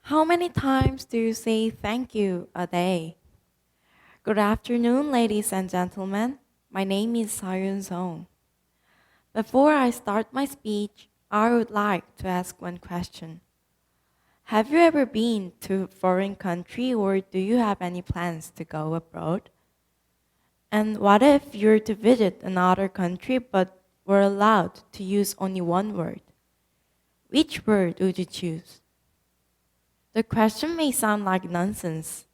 How many times do you say thank you a day? Good afternoon, ladies and gentlemen. My name is SeoYoon Song. Before I start my speech, I would like to ask one question. Have you ever been to a foreign country or do you have any plans to go abroad? And what if you're to visit another country but were allowed to use only one word? Which word would you choose? The question may sound like nonsense,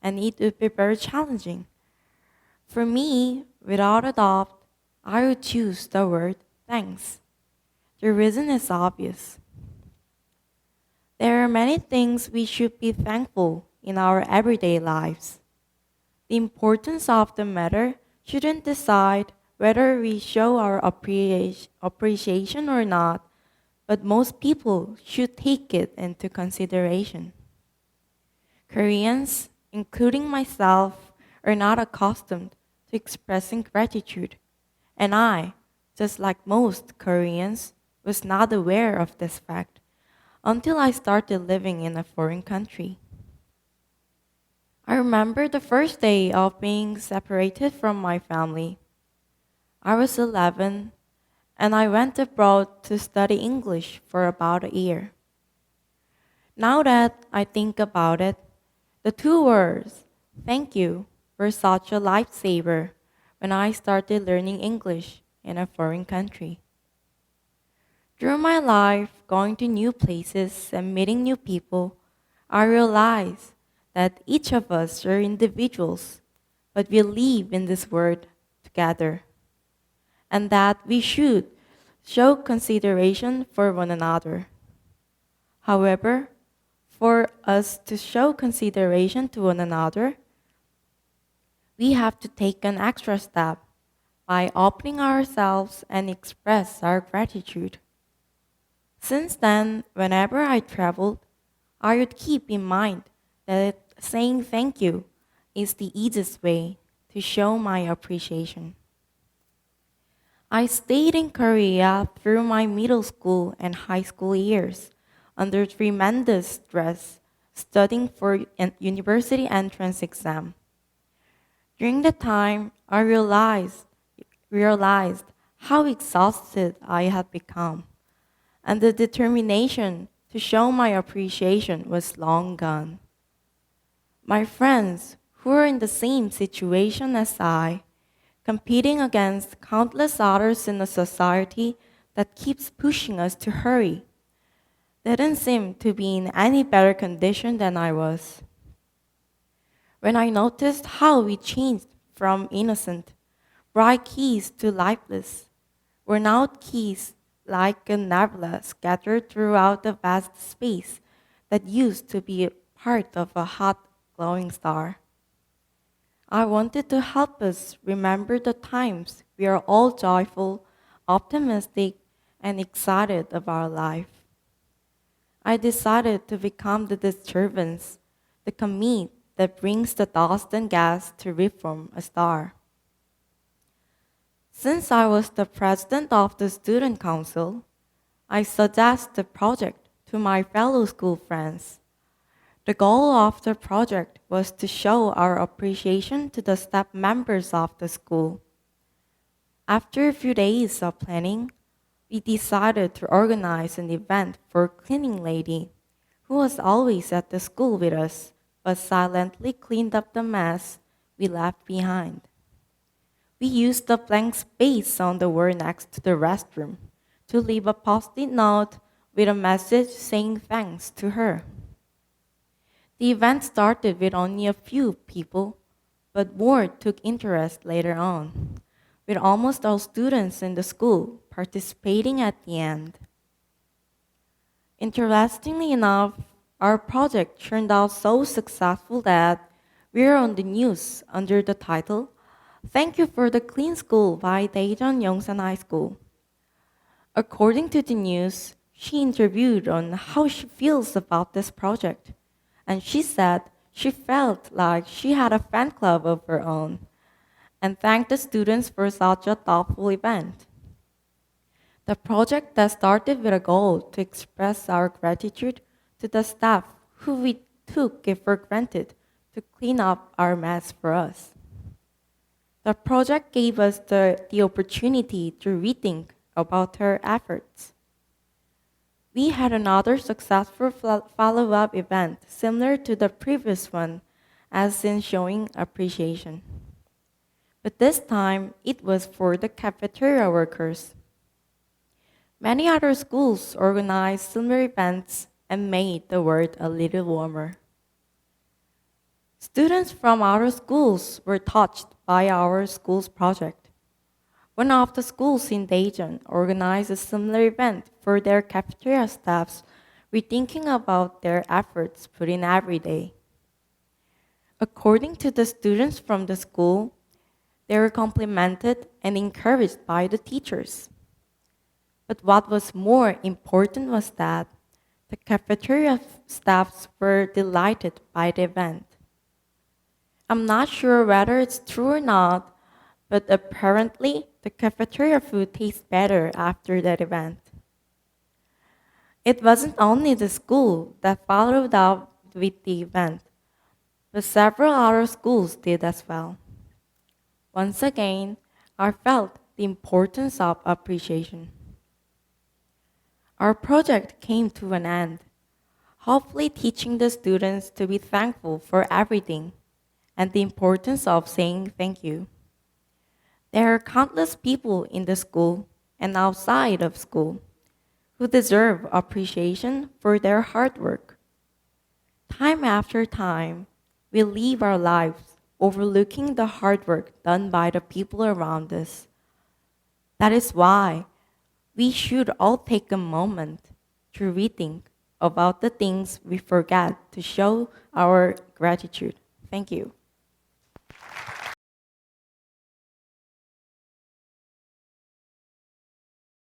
and it would be very challenging. For me, without a doubt, I would choose the word thanks. The reason is obvious. There are many things we should be thankful in our everyday lives. The importance of the matter shouldn't decide whether we show our appreciation or not, but most people should take it into consideration. Koreans, including myself, are not accustomed to expressing gratitude, and I, just like most Koreans, was not aware of this fact until I started living in a foreign country. I remember the first day of being separated from my family. I was 11 and I went abroad to study English for about a year. Now that I think about it, the two words, thank you, were such a lifesaver when I started learning English in a foreign country. Through my life, going to new places and meeting new people, I realized that each of us are individuals, but we live in this world together, and that we should show consideration for one another. However, for us to show consideration to one another, we have to take an extra step by opening ourselves and express our gratitude. Since then, whenever I traveled, I would keep in mind that saying thank you is the easiest way to show my appreciation. I stayed in Korea through my middle school and high school years under tremendous stress studying for an university entrance exam. During the time, I realized how exhausted I had become, and the determination to show my appreciation was long gone. My friends, who were in the same situation as I, competing against countless others in a society that keeps pushing us to hurry, didn't seem to be in any better condition than I was. When I noticed how we changed from innocent, bright keys to lifeless, worn out keys like a nebula scattered throughout the vast space that used to be part of a hot, glowing star. I wanted to help us remember the times we are all joyful, optimistic, and excited about life. I decided to become the disturbance, the comet that brings the dust and gas to reform a star. Since I was the president of the student council, I suggest the project to my fellow school friends. The goal of the project was to show our appreciation to the staff members of the school. After a few days of planning, we decided to organize an event for cleaning lady, who was always at the school with us, but silently cleaned up the mess we left behind. We used the blank space on the wall next to the restroom to leave a post-it note with a message saying thanks to her. The event started with only a few people, but more took interest later on, with almost all students in the school participating at the end. Interestingly enough, our project turned out so successful that we're on the news under the title, Thank You for the Clean School by Daejeon Yong San High School. According to the news, she interviewed on how she feels about this project, and she said she felt like she had a fan club of her own, and thanked the students for such a thoughtful event. The project that started with a goal to express our gratitude to the staff who we took it for granted to clean up our mess for us. The project gave us the opportunity to rethink about her efforts. We had another successful follow-up event similar to the previous one, as in showing appreciation. But this time, it was for the cafeteria workers. Many other schools organized similar events and made the world a little warmer. Students from other schools were touched by our school's project. One of the schools in Daejeon organized a similar event for their cafeteria staffs, rethinking about their efforts put in every day. According to the students from the school, they were complimented and encouraged by the teachers. But what was more important was that the cafeteria staffs were delighted by the event. I'm not sure whether it's true or not, but apparently the cafeteria food tastes better after that event. It wasn't only the school that followed up with the event, but several other schools did as well. Once again, I felt the importance of appreciation. Our project came to an end, hopefully teaching the students to be thankful for everything and the importance of saying thank you. There are countless people in the school and outside of school who deserve appreciation for their hard work. Time after time, we live our lives overlooking the hard work done by the people around us. That is why we should all take a moment to rethink about the things we forget to show our gratitude. Thank you.